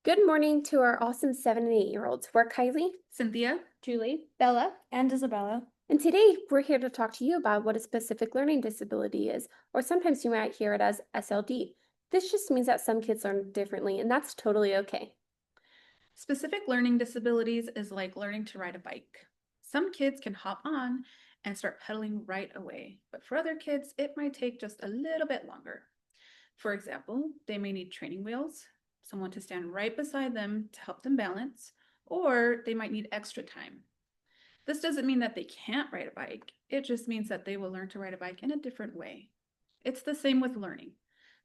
Good morning to our awesome 7 and 8-year-olds. We're Kylie, Cynthia. Julie, Bella and Isabella. and today we're here to talk to you about what a specific learning disability is, or sometimes you might hear it as SLD. This just means that some kids learn differently, and that's totally okay. Specific learning disabilities is like learning to ride a bike. Some kids can hop on and start pedaling right away, but for other kids, it might take just a little bit longer. For example, they may need training wheels, someone to stand right beside them to help them balance, or they might need extra time. This doesn't mean that they can't ride a bike, it just means that they will learn to ride a bike in a different way. It's the same with learning.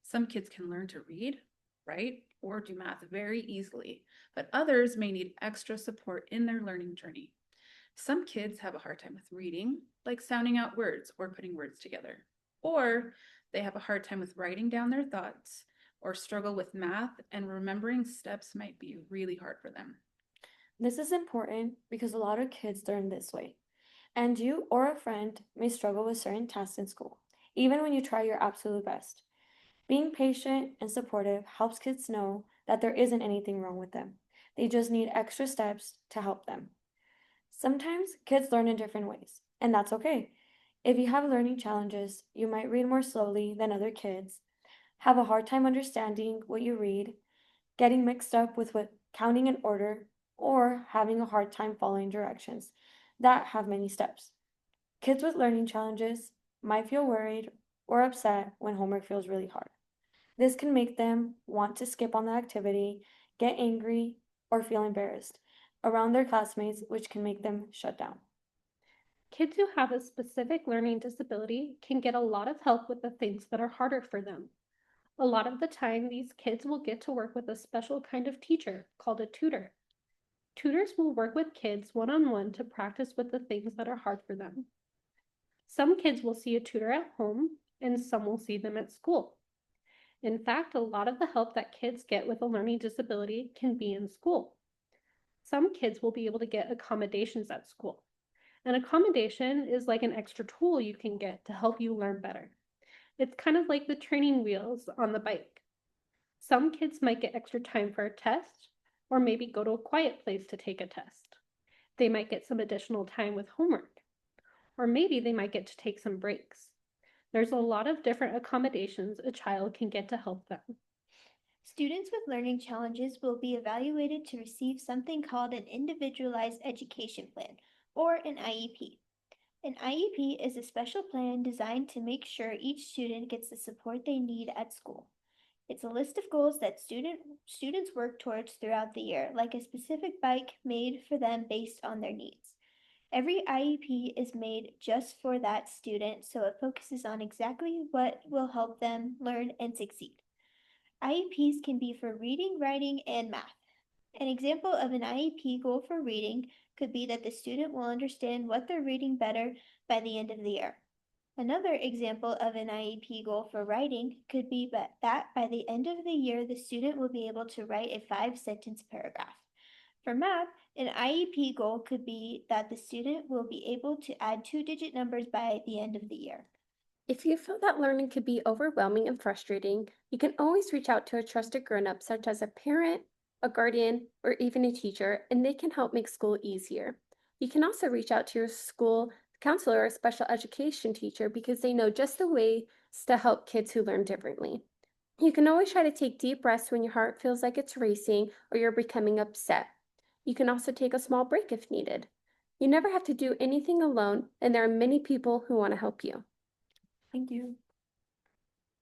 Some kids can learn to read, write, or do math very easily, but others may need extra support in their learning journey. Some kids have a hard time with reading, like sounding out words or putting words together. Or they have a hard time with writing down their thoughts or struggle with math, and remembering steps might be really hard for them. This is important because a lot of kids learn this way, and you or a friend may struggle with certain tasks in school, even when you try your absolute best. Being patient and supportive helps kids know that there isn't anything wrong with them. They just need extra steps to help them. Sometimes kids learn in different ways, and that's okay. If you have learning challenges, you might read more slowly than other kids, have a hard time understanding what you read, getting mixed up with what counting in order, or having a hard time following directions that have many steps. Kids with learning challenges might feel worried or upset when homework feels really hard. This can make them want to skip on the activity, get angry, or feel embarrassed around their classmates, which can make them shut down. Kids who have a specific learning disability can get a lot of help with the things that are harder for them. A lot of the time, these kids will get to work with a special kind of teacher called a tutor. Tutors will work with kids one-on-one to practice with the things that are hard for them. Some kids will see a tutor at home, and some will see them at school. In fact, a lot of the help that kids get with a learning disability can be in school. Some kids will be able to get accommodations at school. An accommodation is like an extra tool you can get to help you learn better. It's kind of like the training wheels on the bike. Some kids might get extra time for a test, or maybe go to a quiet place to take a test. They might get some additional time with homework, or maybe they might get to take some breaks. There's a lot of different accommodations a child can get to help them. Students with learning challenges will be evaluated to receive something called an Individualized Education Plan, or an IEP. An IEP is a special plan designed to make sure each student gets the support they need at school. It's a list of goals that students work towards throughout the year, like a specific bike made for them based on their needs. Every IEP is made just for that student, so it focuses on exactly what will help them learn and succeed. IEPs can be for reading, writing, and math. An example of an IEP goal for reading could be that the student will understand what they're reading better by the end of the year. Another example of an IEP goal for writing could be that by the end of the year, the student will be able to write a 5 sentence paragraph. For math, an IEP goal could be that the student will be able to add 2-digit numbers by the end of the year. If you feel that learning could be overwhelming and frustrating, you can always reach out to a trusted grown-up such as a parent, a guardian, or even a teacher, and they can help make school easier. You can also reach out to your school counselor or special education teacher because they know just the ways to help kids who learn differently. You can always try to take deep breaths when your heart feels like it's racing or you're becoming upset. You can also take a small break if needed. You never have to do anything alone, and there are many people who want to help you. Thank you.